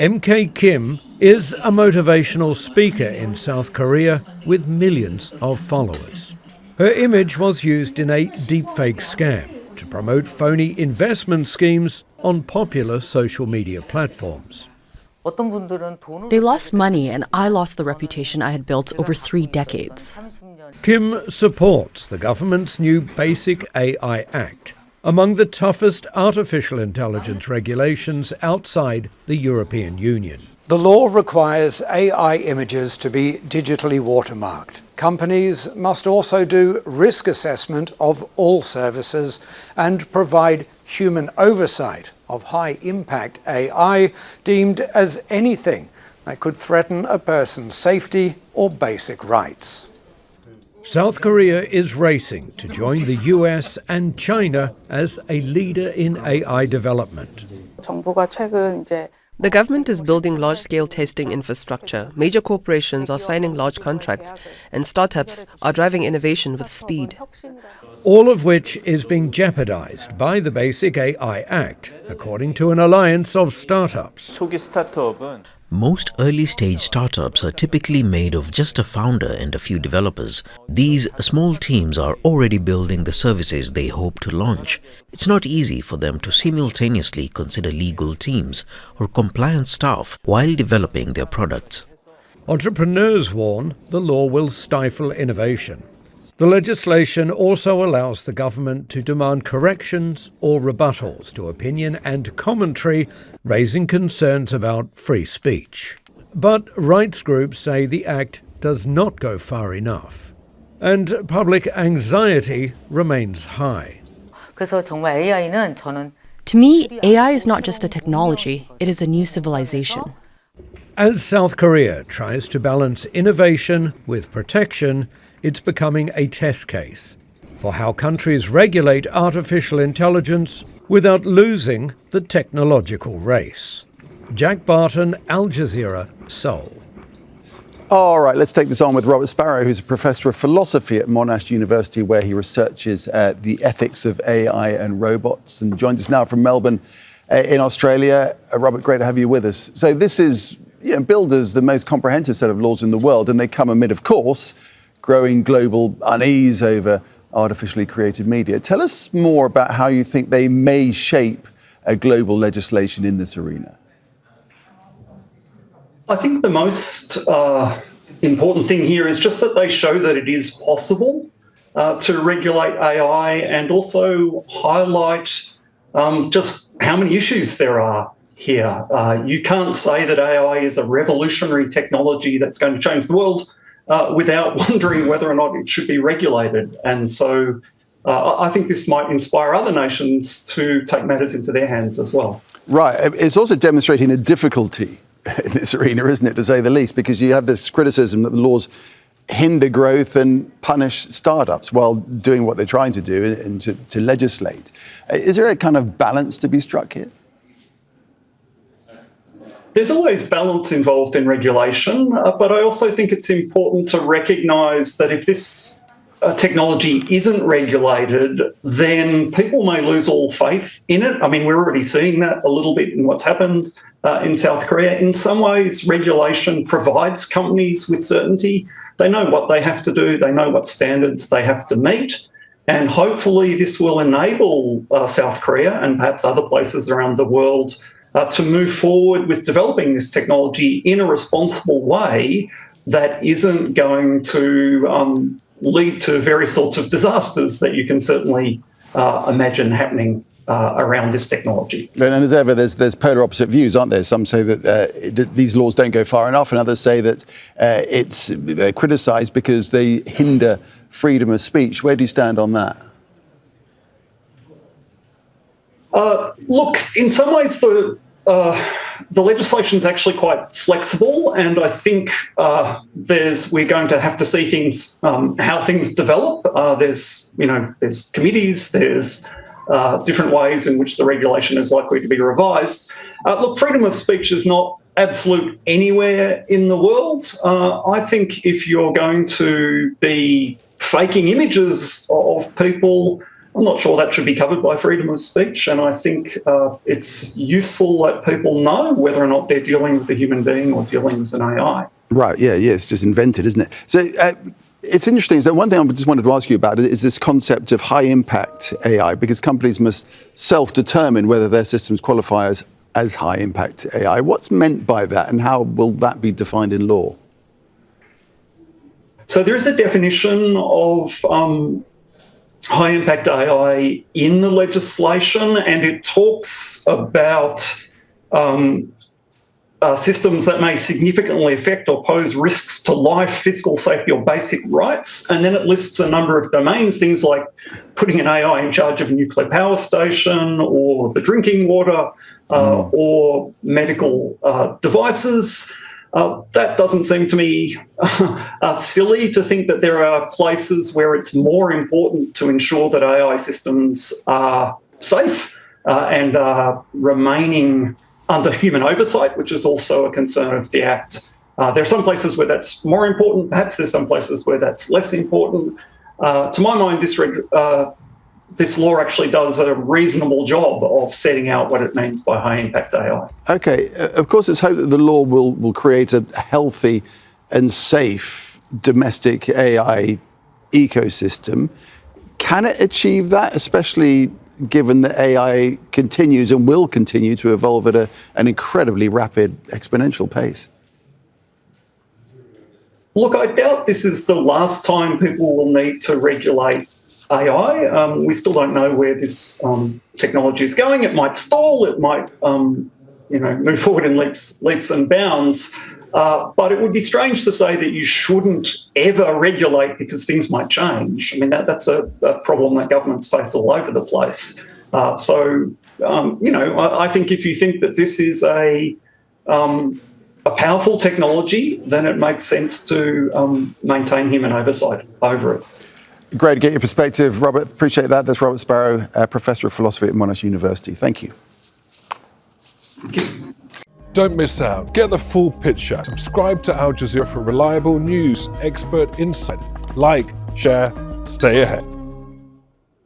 MK Kim is a motivational speaker in South Korea with millions of followers. Her image was used in a deepfake scam to promote phony investment schemes on popular social media platforms. They lost money and I lost the reputation I had built over 3 decades. Kim supports the government's new Basic AI Act, among the toughest artificial intelligence regulations outside the European Union. The law requires AI images to be digitally watermarked. Companies must also do risk assessment of all services and provide human oversight of high-impact AI deemed as anything that could threaten a person's safety or basic rights. South Korea is racing to join the US and China as a leader in AI development. The government is building large-scale testing infrastructure, major corporations are signing large contracts, and startups are driving innovation with speed. All of which is being jeopardized by the Basic AI Act, according to an alliance of startups. Most early-stage startups are typically made of just a founder and a few developers. These small teams are already building the services they hope to launch. It's not easy for them to simultaneously consider legal teams or compliance staff while developing their products. Entrepreneurs warn the law will stifle innovation. The legislation also allows the government to demand corrections or rebuttals to opinion and commentary, raising concerns about free speech. But rights groups say the act does not go far enough, and public anxiety remains high. To me, AI is not just a technology, it is a new civilization. As South Korea tries to balance innovation with protection, it's becoming a test case for how countries regulate artificial intelligence without losing the technological race. Jack Barton, Al Jazeera, Seoul. All right, let's take this on with Robert Sparrow, who's a professor of philosophy at Monash University, where he researches the ethics of AI and robots, and joins us now from Melbourne in Australia. Robert, great to have you with us. So this is billed as the most comprehensive set of laws in the world, and they come amid, of course, growing global unease over artificially created media. Tell us more about how you think they may shape a global legislation in this arena. I think the most important thing here is just that they show that it is possible to regulate AI and also highlight just how many issues there are here. You can't say that AI is a revolutionary technology that's going to change the world without wondering whether or not it should be regulated. And so I think this might inspire other nations to take matters into their hands as well. Right. It's also demonstrating the difficulty in this arena, isn't it, to say the least, because you have this criticism that the laws hinder growth and punish startups while doing what they're trying to do and to legislate. Is there a kind of balance to be struck here? There's always balance involved in regulation, but I also think it's important to recognise that if this technology isn't regulated, then people may lose all faith in it. I mean, we're already seeing that a little bit in what's happened in South Korea. In some ways, regulation provides companies with certainty. They know what they have to do. They know what standards they have to meet. And hopefully this will enable South Korea and perhaps other places around the world to move forward with developing this technology in a responsible way that isn't going to lead to various sorts of disasters that you can certainly imagine happening around this technology. And as ever, there's polar opposite views, aren't there? Some say that these laws don't go far enough, and others say that they're criticised because they hinder freedom of speech. Where do you stand on that? Look, in some ways, the legislation is actually quite flexible, and I think we're going to have to see things how things develop. There's committees, there's different ways in which the regulation is likely to be revised. Look, freedom of speech is not absolute anywhere in the world. I think if you're going to be faking images of people I'm not sure that should be covered by freedom of speech, and I think it's useful that people know whether or not they're dealing with a human being or dealing with an AI. Right, yeah, it's just invented, isn't it? So it's interesting. So one thing I just wanted to ask you about is this concept of high-impact AI, because companies must self-determine whether their systems qualify as high-impact AI. What's meant by that, and how will that be defined in law? So there is a definition of high-impact AI in the legislation, and it talks about systems that may significantly affect or pose risks to life, physical safety, or basic rights. And then it lists a number of domains, things like putting an AI in charge of a nuclear power station or the drinking water or medical devices. That doesn't seem to me silly to think that there are places where it's more important to ensure that AI systems are safe and are remaining under human oversight, which is also a concern of the Act. There are some places where that's more important. Perhaps there's some places where that's less important. To my mind, this law actually does a reasonable job of setting out what it means by high-impact AI. Okay, of course, it's hoped that the law will create a healthy and safe domestic AI ecosystem. Can it achieve that, especially given that AI continues and will continue to evolve at an incredibly rapid, exponential pace? Look, I doubt this is the last time people will need to regulate AI. We still don't know where this technology is going. It might stall. It might, move forward in leaps and bounds. But it would be strange to say that you shouldn't ever regulate because things might change. I mean, that's a problem that governments face all over the place. I think if you think that this is a powerful technology, then it makes sense to maintain human oversight over it. Great to get your perspective, Robert. Appreciate that. That's Robert Sparrow, Professor of Philosophy at Monash University. Thank you. Thank you. Don't miss out. Get the full picture. Subscribe to Al Jazeera for reliable news, expert insight. Like, share, stay ahead.